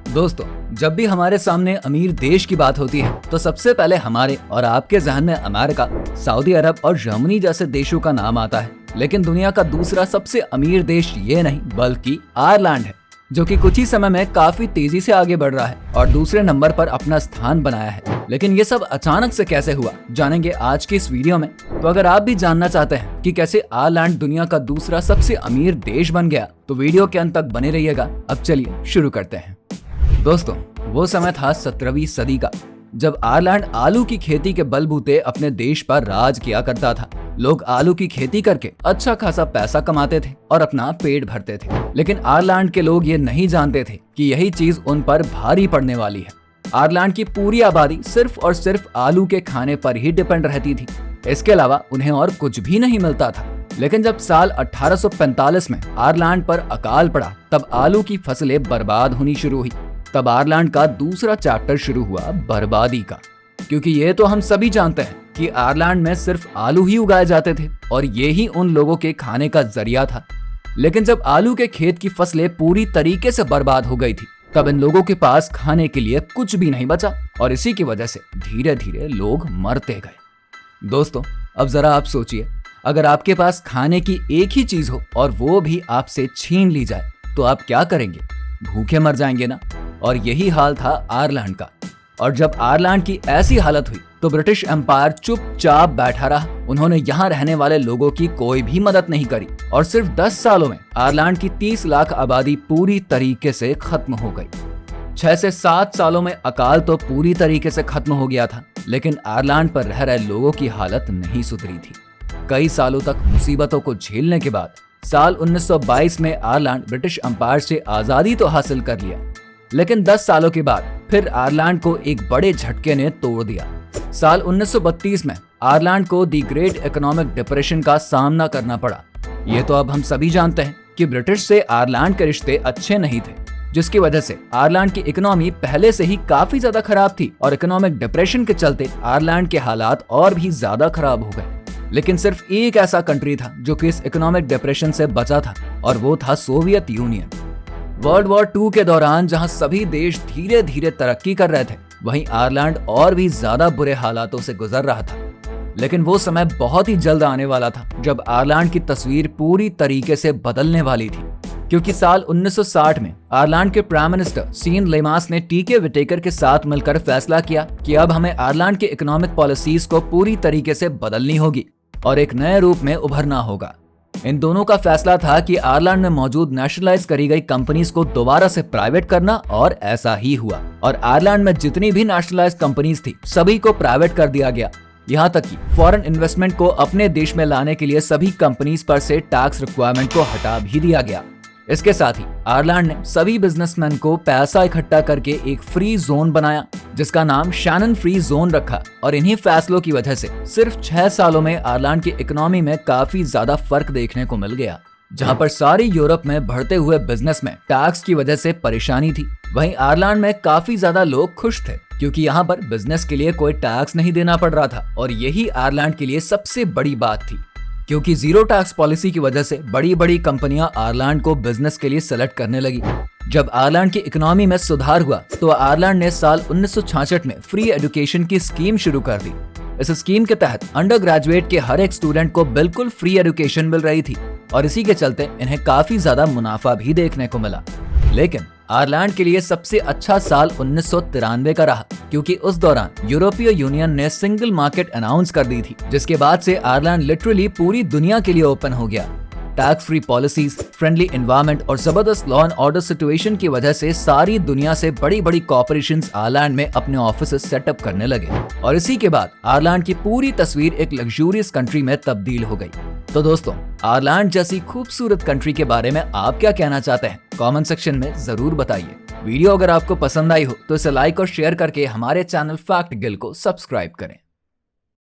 दोस्तों, जब भी हमारे सामने अमीर देश की बात होती है तो सबसे पहले हमारे और आपके जहन में अमेरिका, सऊदी अरब और जर्मनी जैसे देशों का नाम आता है। लेकिन दुनिया का दूसरा सबसे अमीर देश ये नहीं बल्कि आयरलैंड है, जो कि कुछ ही समय में काफी तेजी से आगे बढ़ रहा है और दूसरे नंबर पर अपना स्थान बनाया है। लेकिन ये सब अचानक से कैसे हुआ, जानेंगे आज के इस वीडियो में। तो अगर आप भी जानना चाहते हैं कि कैसे आयरलैंड दुनिया का दूसरा सबसे अमीर देश बन गया, तो वीडियो के अंत तक बने रहिएगा। अब चलिए शुरू करते हैं। दोस्तों, वो समय था 17वीं सदी का, जब आयरलैंड आलू की खेती के बलबूते अपने देश पर राज किया करता था। लोग आलू की खेती करके अच्छा खासा पैसा कमाते थे और अपना पेट भरते थे। लेकिन आयरलैंड के लोग ये नहीं जानते थे कि यही चीज उन पर भारी पड़ने वाली है। आयरलैंड की पूरी आबादी सिर्फ और सिर्फ आलू के खाने पर ही डिपेंड रहती थी। इसके अलावा उन्हें और कुछ भी नहीं मिलता था। लेकिन जब साल 1845 में आयरलैंड पर अकाल पड़ा, तब आलू की फसलें बर्बाद होनी शुरू हुई। तब आयरलैंड का दूसरा चैप्टर शुरू हुआ बर्बादी का, क्योंकि ये तो हम सभी जानते हैं कि आयरलैंड में सिर्फ आलू ही उगाए जाते थे और ये ही उन लोगों के खाने का जरिया था। लेकिन जब आलू के खेत की फसलें पूरी तरीके से बर्बाद हो गई थी, तब इन लोगों के पास खाने के लिए कुछ भी नहीं बचा और इसी की वजह से धीरे धीरे लोग मरते गए। दोस्तों, अब जरा आप सोचिए, अगर आपके पास खाने की एक ही चीज हो और वो भी आपसे छीन ली जाए, तो आप क्या करेंगे? भूखे मर जाएंगे ना। और यही हाल था आयरलैंड का। और जब आयरलैंड की ऐसी हालत हुई तो ब्रिटिश एम्पायर चुपचाप बैठा रहा। उन्होंने यहाँ रहने वाले लोगों की कोई भी मदद नहीं करी और सिर्फ 10 सालों में आयरलैंड की 30 लाख आबादी पूरी तरीके से खत्म हो गई। 6 से 7 सालों में अकाल तो पूरी तरीके से खत्म हो गया था, लेकिन आयरलैंड पर रह रहे लोगों की हालत नहीं सुधरी थी। कई सालों तक मुसीबतों को झेलने के बाद साल 1922 में आयरलैंड ब्रिटिश एम्पायर से आजादी तो हासिल कर लिया, लेकिन 10 सालों के बाद फिर आयरलैंड को एक बड़े झटके ने तोड़ दिया। साल 1932 में आयरलैंड को दी ग्रेट इकोनॉमिक डिप्रेशन का सामना करना पड़ा। ये तो अब हम सभी जानते हैं कि ब्रिटिश से आयरलैंड के रिश्ते अच्छे नहीं थे, जिसकी वजह से आयरलैंड की इकोनॉमी पहले से ही काफी ज्यादा खराब थी और इकोनॉमिक डिप्रेशन के चलते आयरलैंड के हालात और भी ज्यादा खराब हो गए। लेकिन सिर्फ एक ऐसा कंट्री था जो कि इस इकोनॉमिक डिप्रेशन से बचा था, और वो था सोवियत यूनियन। वर्ल्ड वॉर 2 के दौरान जहां सभी देश धीरे धीरे तरक्की कर रहे थे, वहीं आयरलैंड और भी ज्यादा बुरे हालातों से गुजर रहा था। लेकिन वो समय बहुत ही जल्द आने वाला था जब आयरलैंड की तस्वीर पूरी तरीके से बदलने वाली थी, क्योंकि साल 1960 में आयरलैंड के प्राइम मिनिस्टर सीन लेमास ने टीके विटेकर के साथ मिलकर फैसला किया कि अब हमें आयरलैंड के इकोनॉमिक पॉलिसीज को पूरी तरीके से बदलनी होगी और एक नए रूप में उभरना होगा। इन दोनों का फैसला था कि आयरलैंड में मौजूद नेशनलाइज करी गई कंपनीज को दोबारा से प्राइवेट करना, और ऐसा ही हुआ। और आयरलैंड में जितनी भी नेशनलाइज कंपनीज थी, सभी को प्राइवेट कर दिया गया। यहाँ तक कि फॉरेन इन्वेस्टमेंट को अपने देश में लाने के लिए सभी कंपनीज पर से टैक्स रिक्वायरमेंट को हटा भी दिया गया। इसके साथ ही आयरलैंड ने सभी बिजनेसमैन को पैसा इकट्ठा करके एक फ्री जोन बनाया, जिसका नाम शैनन फ्री जोन रखा। और इन्हीं फैसलों की वजह से सिर्फ 6 सालों में आयरलैंड की इकोनॉमी में काफी ज्यादा फर्क देखने को मिल गया। जहां पर सारी यूरोप में बढ़ते हुए बिजनेस में टैक्स की वजह से परेशानी थी, वहीं आयरलैंड में काफी ज्यादा लोग खुश थे, क्योंकि यहाँ पर बिजनेस के लिए कोई टैक्स नहीं देना पड़ रहा था। और यही आयरलैंड के लिए सबसे बड़ी बात थी, क्योंकि जीरो टैक्स पॉलिसी की वजह से बड़ी बड़ी कंपनियां आयरलैंड को बिजनेस के लिए सेलेक्ट करने लगी। जब आयरलैंड की इकोनॉमी में सुधार हुआ तो आयरलैंड ने साल 1966 में फ्री एजुकेशन की स्कीम शुरू कर दी। इस स्कीम के तहत अंडर ग्रेजुएट के हर एक स्टूडेंट को बिल्कुल फ्री एजुकेशन मिल रही थी और इसी के चलते इन्हें काफी ज्यादा मुनाफा भी देखने को मिला। लेकिन आयरलैंड के लिए सबसे अच्छा साल 1993 का रहा, क्योंकि उस दौरान यूरोपीय यूनियन ने सिंगल मार्केट अनाउंस कर दी थी, जिसके बाद से आयरलैंड लिटरली पूरी दुनिया के लिए ओपन हो गया। Tax free policies, friendly environment और जबरदस्त लॉ एंड ऑर्डर सिचुएशन की वजह से सारी दुनिया से बड़ी बड़ी कॉर्पोरेशंस आयरलैंड में अपने ऑफिस सेटअप करने लगे और इसी के बाद आयरलैंड की पूरी तस्वीर एक लग्जूरियस कंट्री में तब्दील हो गई। तो दोस्तों, आयरलैंड जैसी खूबसूरत कंट्री के बारे में आप क्या कहना चाहते हैं? कमेंट सेक्शन में जरूर बताइए। वीडियो अगर आपको पसंद आई हो तो इसे लाइक और शेयर करके हमारे चैनल फैक्ट गिल को सब्सक्राइब करें।